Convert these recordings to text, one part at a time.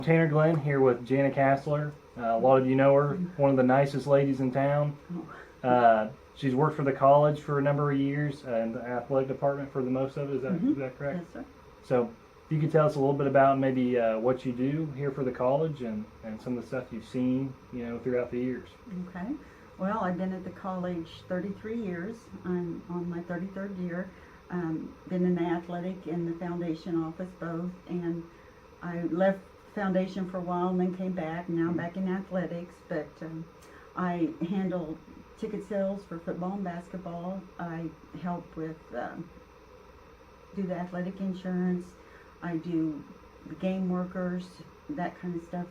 Tanner Glenn here with Jana Kastler. A lot of you know her, one of the nicest ladies in town. She's worked for the college for a number of years in the athletic department for the most of it. Is that correct? Yes, sir. So if you could tell us a little bit about maybe what you do here for the college and some of the stuff you've seen, throughout the years. Okay. Well, I've been at the college 33 years. I'm on my 33rd year. Been in the athletic and the foundation office both, and I left foundation for a while and then came back. Now I'm back in athletics, but I handle ticket sales for football and basketball. I help with do the athletic insurance. I do the game workers, that kind of stuff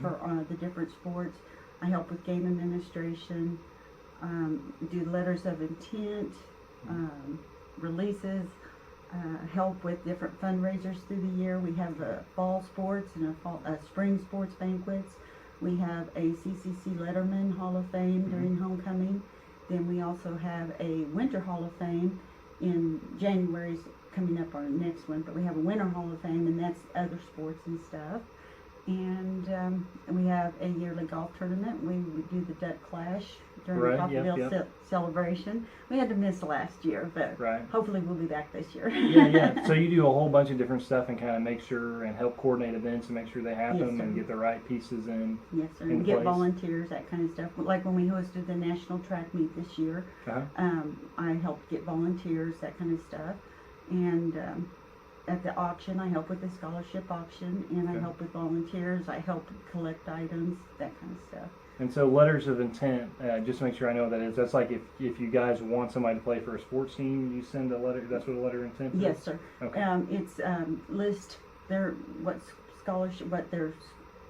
for the different sports. I help with game administration, do letters of intent, releases, help with different fundraisers through the year. We have fall sports and spring sports banquets. We have a CCC Letterman Hall of Fame during homecoming. Then we also have a Winter Hall of Fame in January's coming up, our next one. But we have a Winter Hall of Fame, and that's other sports and stuff. And we have a yearly golf tournament. We do the Duck Clash during the Coffeeville celebration. We had to miss last year, but hopefully we'll be back this year. So you do a whole bunch of different stuff and kind of make sure and help coordinate events and make sure they happen and get the right pieces in. Yes, sir. And get volunteers, that kind of stuff. Like when we hosted the national track meet this year, I helped get volunteers, that kind of stuff. And at the auction, I help with the scholarship auction, and I help with volunteers. I help collect items, that kind of stuff. And so letters of intent, just to make sure I know what that is, that's like if you guys want somebody to play for a sports team, you send a letter, that's what a letter of intent is? Yes, sir. Okay. It's list what scholarship, what their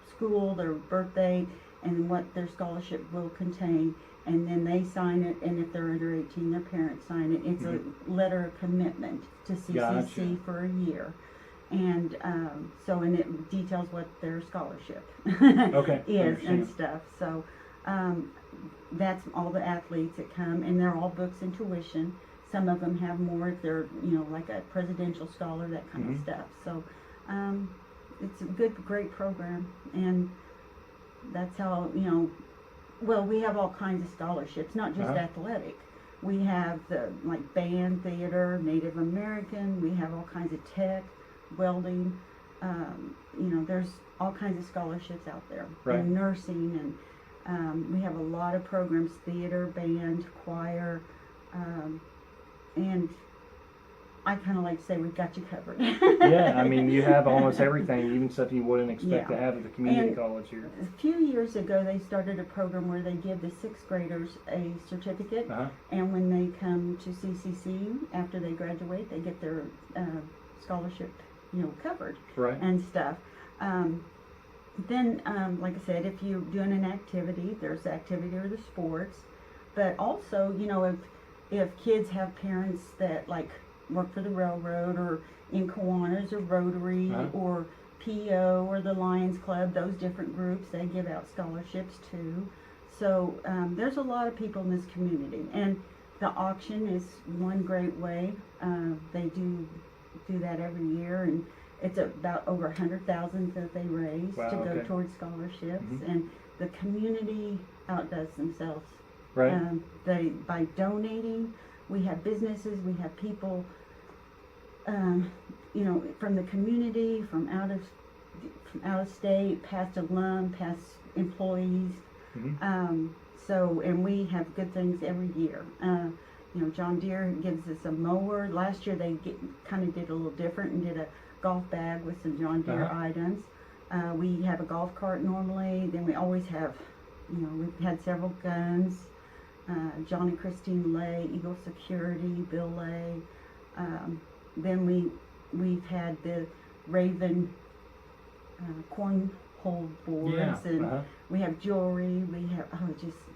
school, their birthday, and what their scholarship will contain. And then they sign it, and if they're under 18, their parents sign it. It's a letter of commitment to CCC for a year. And and it details what their scholarship is and stuff. So that's all the athletes that come, and they're all books and tuition. Some of them have more if they're, like a presidential scholar, that kind of stuff. So it's a great program, and that's how, well, we have all kinds of scholarships, not just athletic. We have the band, theater, Native American. We have all kinds of tech, welding. There's all kinds of scholarships out there. And nursing, and we have a lot of programs: theater, band, choir, and I kind of like to say we've got you covered. I mean, you have almost everything, even stuff you wouldn't expect to have at the community college here. A few years ago, they started a program where they give the 6th graders a certificate, and when they come to CCC after they graduate, they get their scholarship, covered and stuff. Then, like I said, if you're doing an activity, there's the activity or the sports, but also, if kids have parents that work for the railroad or in Kiwanis or Rotary or PO or the Lions Club, those different groups, they give out scholarships too. So there's a lot of people in this community, and the auction is one great way. They do that every year, and it's about over 100,000 that they raise to go towards scholarships, and the community outdoes themselves. By donating. We have businesses, we have people, from the community, from out of state, past alum, past employees. And we have good things every year. John Deere gives us a mower. Last year they kind of did a little different and did a golf bag with some John Deere items. We have a golf cart normally. Then we always have, we've had several guns. John and Christine Lay, Eagle Security, Bill Lay. Then we've had the Raven cornhole boards, and we have jewelry. We have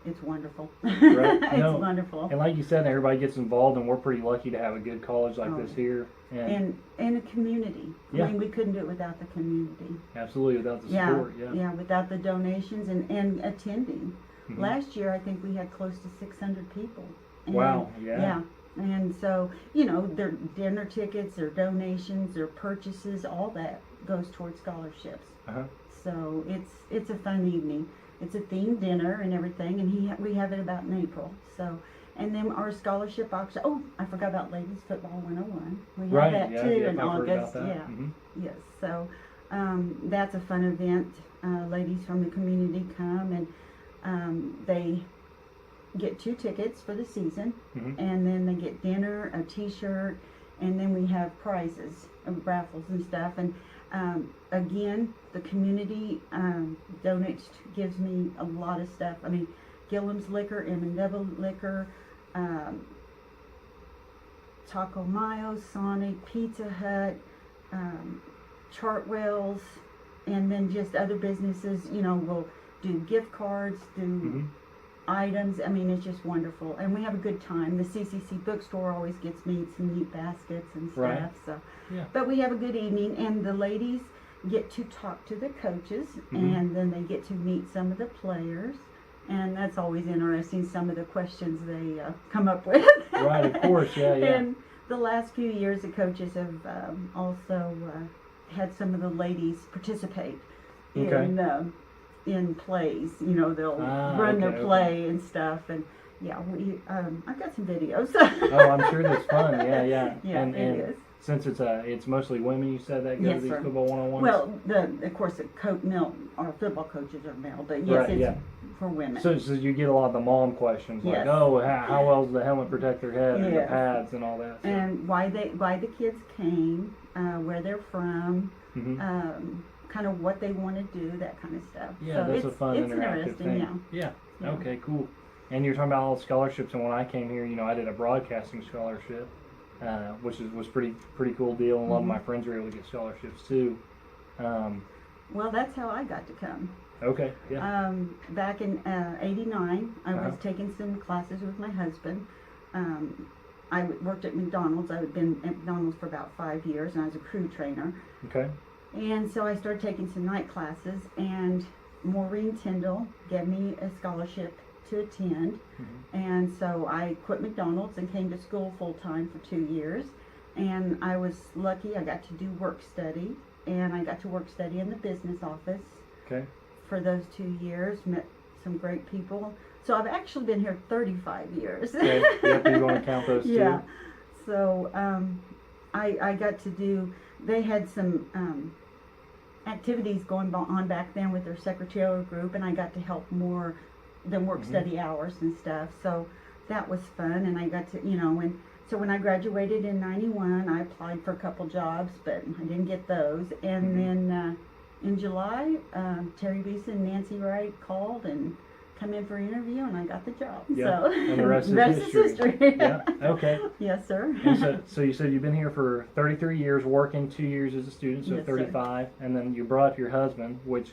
it's wonderful. It's wonderful. And like you said, everybody gets involved, and we're pretty lucky to have a good college like this here, and a community. I mean, we couldn't do it without the community. Absolutely, without the support. Without the donations and attending. Last year, I think we had close to 600 people. And, and so, their dinner tickets, their donations, their purchases, all that goes towards scholarships. So it's a fun evening. It's a themed dinner and everything, and we have it about in April. So, and then our scholarship auction. Oh, I forgot about Ladies Football 101. We have Right, that yeah, too yeah, in I've heard about August. that. Yeah, Mhm. yes. So that's a fun event. Ladies from the community come, and they get 2 tickets for the season, and then they get dinner, a T-shirt, and then we have prizes, raffles and stuff. And again, the community donates, gives me a lot of stuff. I mean, Gillum's Liquor, M&W Liquor, Taco Mayo, Sonic, Pizza Hut, Chartwell's, and then just other businesses, will do gift cards, do items. I mean, it's just wonderful. And we have a good time. The CCC bookstore always gets me some neat baskets and stuff. Right. So, yeah. But we have a good evening, and the ladies get to talk to the coaches, and then they get to meet some of the players. And that's always interesting, some of the questions they come up with. Right, of course, yeah. And the last few years, the coaches have also had some of the ladies participate in plays. They'll run their play and stuff. And yeah, I've got some videos. Oh, I'm sure that's fun. Yeah. Yeah, and it is. Since it's mostly women, you said that go to these sir. football 101s? Well, of course, our football coaches are male, but yes, right, it's for women. So you get a lot of the mom questions, like, Yes. oh, how well does the helmet protect their head, and the Yes. pads and all that. So. And why the kids came, where they're from, kind of what they want to do, that kind of stuff. Yeah, so that's a fun it's interactive interesting, thing. Yeah. Okay, cool. And you're talking about all the scholarships, and when I came here, I did a broadcasting scholarship, which was pretty cool deal, and a lot of my friends were able to get scholarships too. Well, that's how I got to come. Okay, yeah. Back in '89, I was taking some classes with my husband. I worked at McDonald's. I had been at McDonald's for about 5 years, and I was a crew trainer. Okay. And so I started taking some night classes, and Maureen Tyndall gave me a scholarship to attend. And so I quit McDonald's and came to school full-time for 2 years. And I was lucky. I got to do work study, and I got to work study in the business office. Okay. For those 2 years, met some great people. So I've actually been here 35 years. Okay. Yep, you want to count those too? Yeah. So I got to do, they had some activities going on back then with their secretarial group, and I got to help more than work study hours and stuff. So that was fun, and I got to, so when I graduated in '91, I applied for a couple jobs, but I didn't get those. And then in July, Terry Beeson and Nancy Wright called and come in for an interview, and I got the job. Yeah. So And the rest is history. Yeah. Okay. Yes, sir. And so you said you've been here for 33 years, working 2 years as a student, so Yes, 35, and then you brought up your husband, which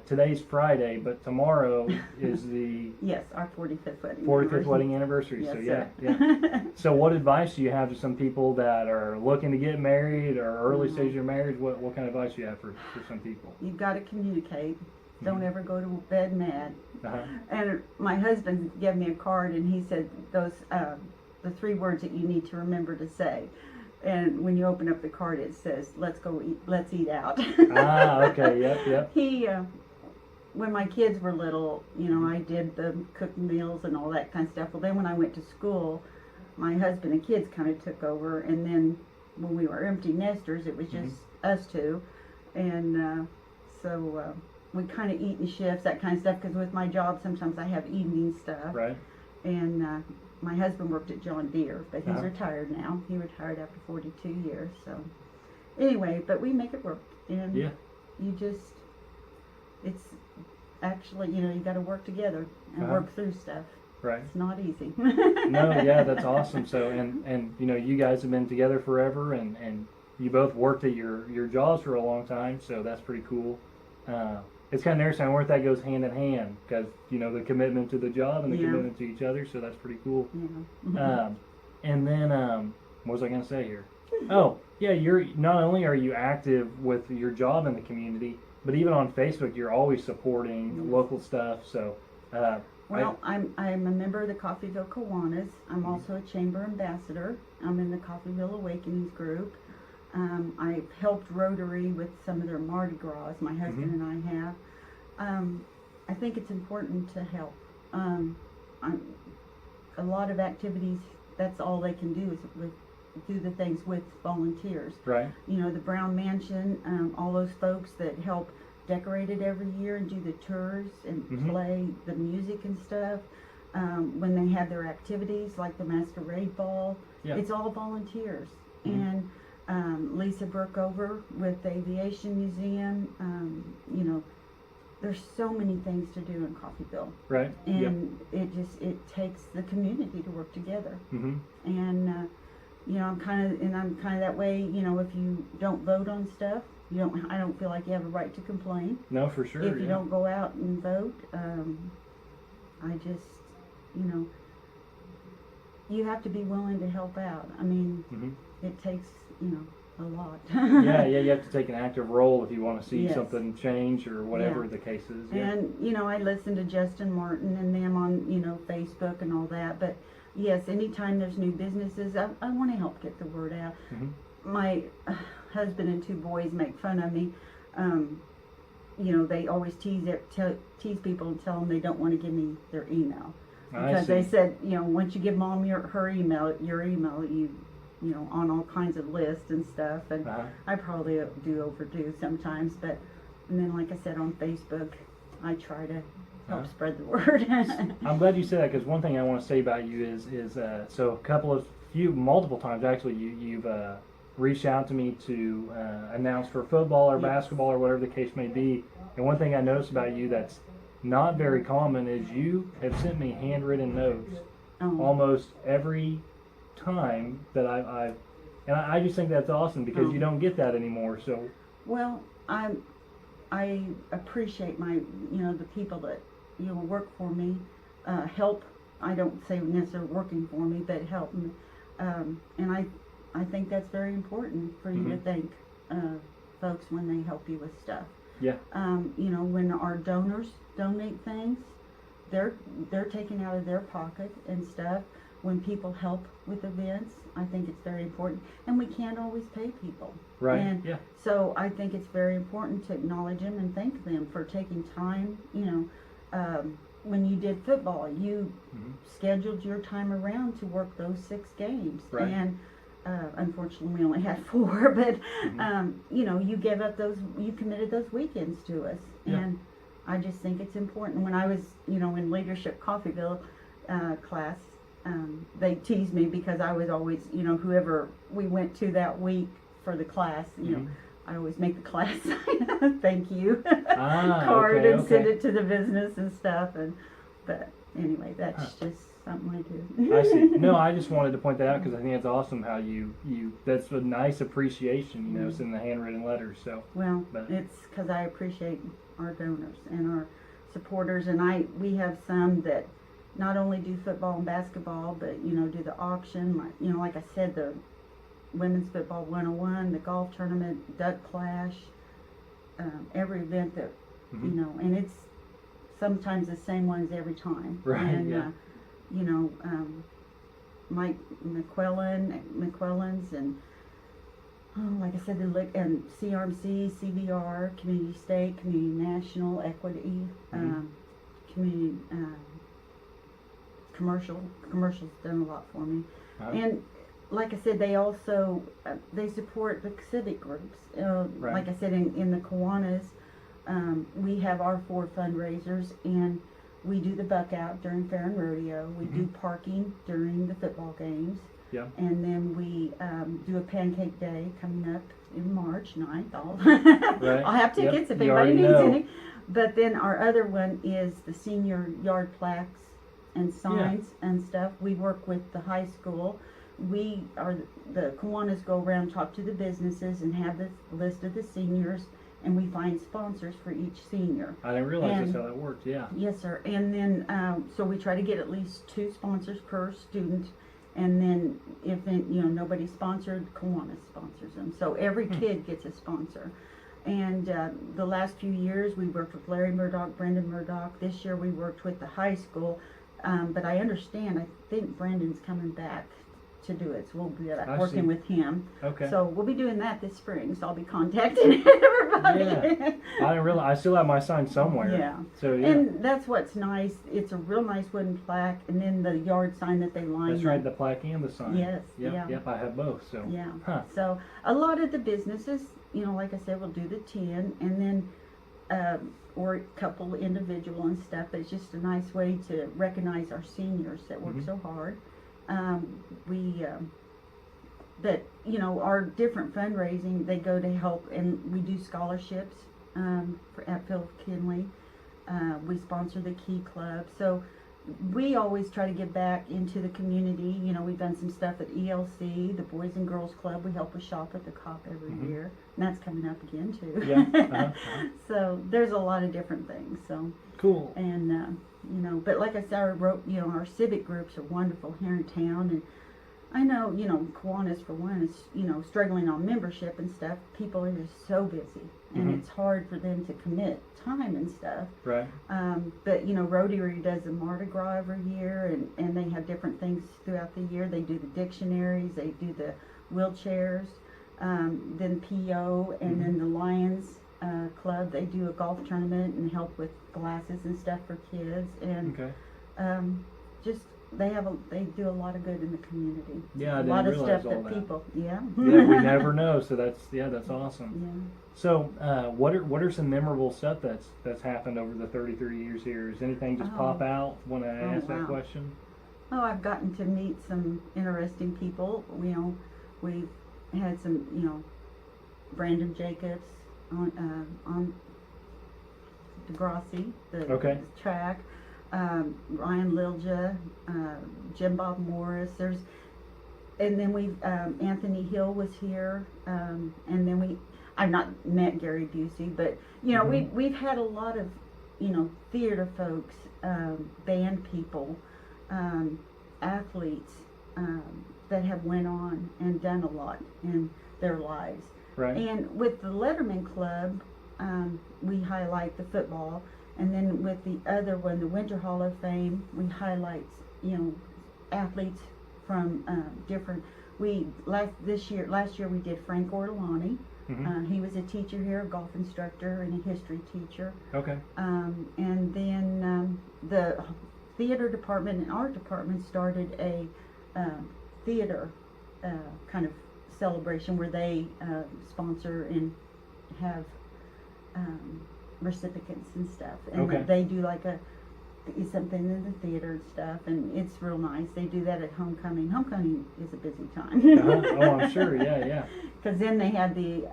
today's Friday, but tomorrow is the Yes, our 45th wedding 45th wedding anniversary. Yes, so sir. yeah. So what advice do you have to some people that are looking to get married or early stage of marriage? What kind of advice do you have for some people? You've got to communicate. Don't ever go to bed mad. Uh-huh. And my husband gave me a card, and he said those the 3 words that you need to remember to say. And when you open up the card, it says, let's eat out. Okay, yep. He, when my kids were little, I did the cooked meals and all that kind of stuff. Well, then when I went to school, my husband and kids kind of took over. And then when we were empty nesters, it was just us two. And so we kind of eat in shifts, that kind of stuff, because with my job, sometimes I have evening stuff. Right. And my husband worked at John Deere, but he's retired now. He retired after 42 years. So anyway, but we make it work. And you just, it's actually, you got to work together and work through stuff. Right. It's not easy. No, yeah, that's awesome. So, and you guys have been together forever, and you both worked at your jobs for a long time, so that's pretty cool. It's kind of interesting where that goes hand in hand, because the commitment to the job and the commitment to each other, so that's pretty cool. Yeah. And then what was I going to say here? Oh, yeah, you're not only are you active with your job in the community, but even on Facebook, you're always supporting local stuff. So, well, I'm a member of the Coffeyville Kiwanis. I'm also a chamber ambassador. I'm in the Coffeyville Awakenings group. I've helped Rotary with some of their Mardi Gras, my husband and I have. I think it's important to help. A lot of activities, that's all they can do is do the things with volunteers. Right. You know, the Brown Mansion, all those folks that help decorate it every year and do the tours and play the music and stuff. When they have their activities like the Masquerade Ball, it's all volunteers. And Lisa Brookover with the Aviation Museum, you know, there's so many things to do in Coffeyville. Right. And it takes the community to work together. And you know, I'm kind of that way. You know, if you don't vote on stuff, I don't feel like you have a right to complain. No, for sure. If you don't go out and vote, I just, you know, you have to be willing to help out. I mean, it takes, you know, a lot. You have to take an active role if you want to see something change or whatever the case is. And, you know, I listen to Justin Martin and them on, you know, Facebook and all that. But, yes, anytime there's new businesses, I want to help get the word out. My husband and 2 boys make fun of me. You know, they always tease people and tell them they don't want to give me their email. Because they said, you know, once you give Mom her email, you know, on all kinds of lists and stuff, and I probably do overdo sometimes, but, and then like I said, on Facebook, I try to help spread the word. I'm glad you said that, because one thing I want to say about you is so multiple times actually, you've reached out to me to announce for football or basketball or whatever the case may be, and one thing I noticed about you that's not very common is you have sent me handwritten notes almost every time that I just think that's awesome, because you don't get that anymore. So well, I appreciate the people that work for me, help. I don't say necessarily working for me, but help me, and I think that's very important for you to thank folks when they help you with stuff. When our donors donate things, they're taken out of their pocket and stuff. When people help with events, I think it's very important. And we can't always pay people. Right. And so I think it's very important to acknowledge them and thank them for taking time. When you did football, you scheduled your time around to work those 6 games. Right. And unfortunately, we only had 4, but you gave up you committed those weekends to us. And I just think it's important. When I was, in Leadership Coffeyville class, they teased me because I was always, whoever we went to that week for the class, I always make the class sign a thank you card and send it to the business and stuff. But anyway, that's just something I do. I see. No, I just wanted to point that out because I think it's awesome how you that's a nice appreciation, sending the handwritten letters. So it's because I appreciate our donors and our supporters, and we have some that not only do football and basketball, but do the auction, like I said, the women's football 101, the golf tournament, duck clash, every event that and it's sometimes the same ones every time. Right. And Mike McQuillan's and like I said, and CRMC, CBR, Community State, Community National, Equity, Community. Commercials done a lot for me. And like I said, they also they support the civic groups. Like I said, in the Kiwanis, we have our 4 fundraisers, and we do the buck out during Fair and Rodeo. We do parking during the football games. And then we do a pancake day coming up in March 9th. I'll have tickets if anybody needs any. But then our other one is the senior yard plaques and signs and stuff. We work with the high school. The Kiwanis go around, talk to the businesses, and have the list of the seniors, and we find sponsors for each senior. I didn't realize that's how that worked. Yes, sir. And then so we try to get at least 2 sponsors per student, and then if nobody sponsored, Kiwanis sponsors them. So every kid gets a sponsor. And the last few years we worked with Larry Murdoch, Brendan Murdoch. This year we worked with the high school. But I understand, I think Brendan's coming back to do it. So we'll be I working see. with him. Okay. So we'll be doing that this spring. So I'll be contacting everybody. Yeah. I didn't realize. I still have my sign somewhere. Yeah. So yeah. And that's what's nice. It's a real nice wooden plaque, and then the yard sign that they line. That's right, the plaque and the sign. Yes. Yep, Yeah. Yep, I have both. So. Yeah. Huh. So a lot of the businesses, like I said, will do the 10, and then or a couple individual and stuff. But it's just a nice way to recognize our seniors that work so hard. That our different fundraising, they go to help, and we do scholarships at Phil Kinley. We sponsor the Key Club, so we always try to give back into the community. We've done some stuff at ELC, the Boys and Girls Club. We help with Shop at the Cop every year, and that's coming up again too. Yeah. So there's a lot of different things. So Cool. and but like I said, our civic groups are wonderful here in town, and I know, Kiwanis for one is, struggling on membership and stuff. People are just so busy, and it's hard for them to commit time and stuff. Right. But, Rotary does a Mardi Gras every year, and they have different things throughout the year. They do the dictionaries, they do the wheelchairs, then PO, and then the Lions Club, they do a golf tournament and help with glasses and stuff for kids, and Okay. just they do a lot of good in the community. Yeah, I a didn't lot of realize stuff all that people, Yeah, we never know. So that's awesome. Yeah. So, what are some memorable stuff that's happened over the 33 years here? Does anything just pop out when I ask that wow. question? Oh, I've gotten to meet some interesting people. We've had some, Brandon Jacobs on Degrassi, the track. Ryan Lilja, Jim Bob Morris. And then Anthony Hill was here, and then I've not met Gary Busey, but we've had a lot of theater folks, band people, athletes that have went on and done a lot in their lives. Right. And with the Letterman Club, we highlight the football. And then with the other one, the Winter Hall of Fame, we highlight, athletes from different. Last year we did Frank Ortolani. He was a teacher here, a golf instructor, and a history teacher. Okay. And then the theater department and art department started a theater kind of celebration where they sponsor and have recipients and stuff, and they do like something in the theater and stuff, and it's real nice. They do that at homecoming. Homecoming is a busy time. Oh, I'm sure. Yeah. Because then they had the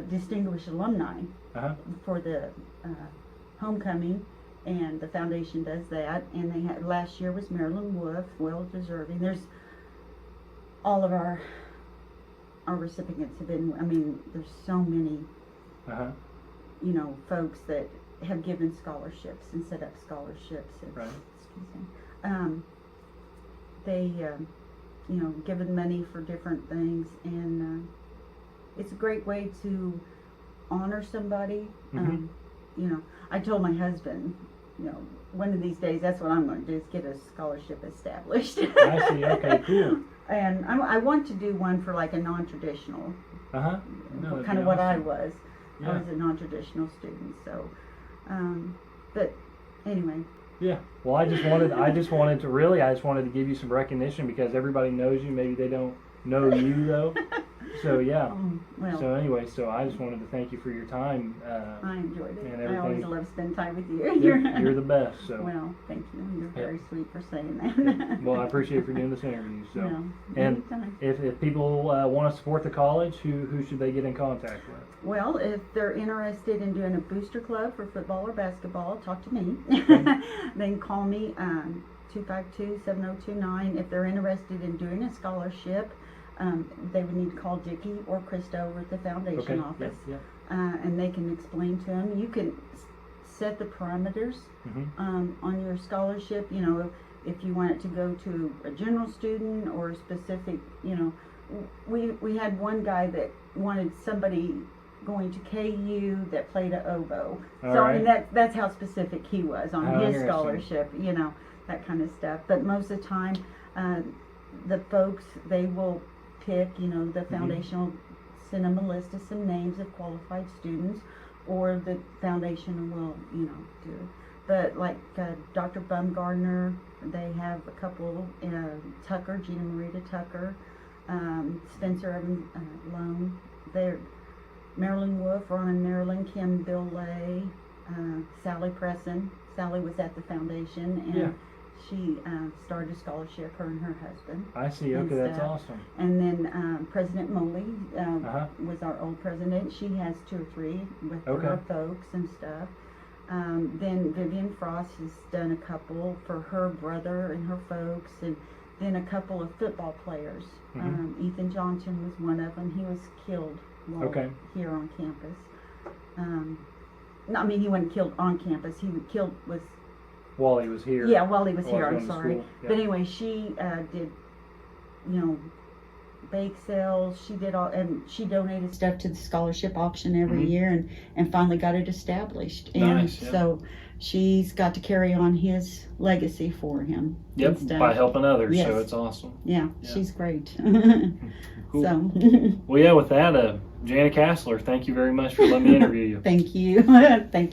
distinguished alumni for the homecoming, and the foundation does that. And they had last year was Marilyn Wolf, well deserving. There's all of our recipients have been. I mean, there's so many. Folks that have given scholarships and set up scholarships. And, right. Excuse me. They, given money for different things, and it's a great way to honor somebody. I told my husband, one of these days, that's what I'm going to do, is get a scholarship established. I see. Okay, cool. And I want to do one for like a non-traditional. Kind of what I was. Yeah. I was a non-traditional student, so, but anyway. Yeah. Well, I just wanted to give you some recognition because everybody knows you. Maybe they don't know you though. So yeah. Well. So anyway, I just wanted to thank you for your time. I enjoyed it. And everything. I always love spending time with you. You're the best. So. Well, thank you. You're very sweet for saying that. Well, I appreciate you for doing this interview. So. No, and anytime. if people want to support the college, who should they get in contact with? Well, if they're interested in doing a booster club for football or basketball, talk to me. They can call me 252-7029. If they're interested in doing a scholarship, they would need to call Dickie or Krista over at the foundation office. Yep. And they can explain to them. You can set the parameters on your scholarship. If you want it to go to a general student or a specific, we had one guy that wanted somebody going to KU that played a oboe. I mean that's how specific he was on his scholarship, that kind of stuff. But most of the time, the folks, they will pick, the foundation will send them a list of some names of qualified students, or the foundation will, do it. But like Dr. Bumgardner, they have a couple, Tucker, Gina Marita Tucker, Spencer Evans Lone, they're Marilyn Wolf, Ron Marilyn, Kim Bill Lay, Sally Presson. Sally was at the foundation, and she started a scholarship, her and her husband. I see. Okay, that's awesome. And then President Moley was our old president. She has 2 or 3 with her folks and stuff. Then Vivian Frost has done a couple for her brother and her folks, and then a couple of football players. Ethan Johnson was one of them. He was killed while here on campus. No, I mean, he wasn't killed on campus. He was killed while he was here. Yeah, while he was here. I'm sorry. Yeah. But anyway, she did, bake sales. She did all, and she donated stuff to the scholarship auction every year, and finally got it established. And nice, so she's got to carry on his legacy for him. Yep, by helping others. So it's awesome. Yeah, she's great. Cool. So. Well, yeah, with that, Jana Kastler, thank you very much for letting me interview you. Thank you. Thank you.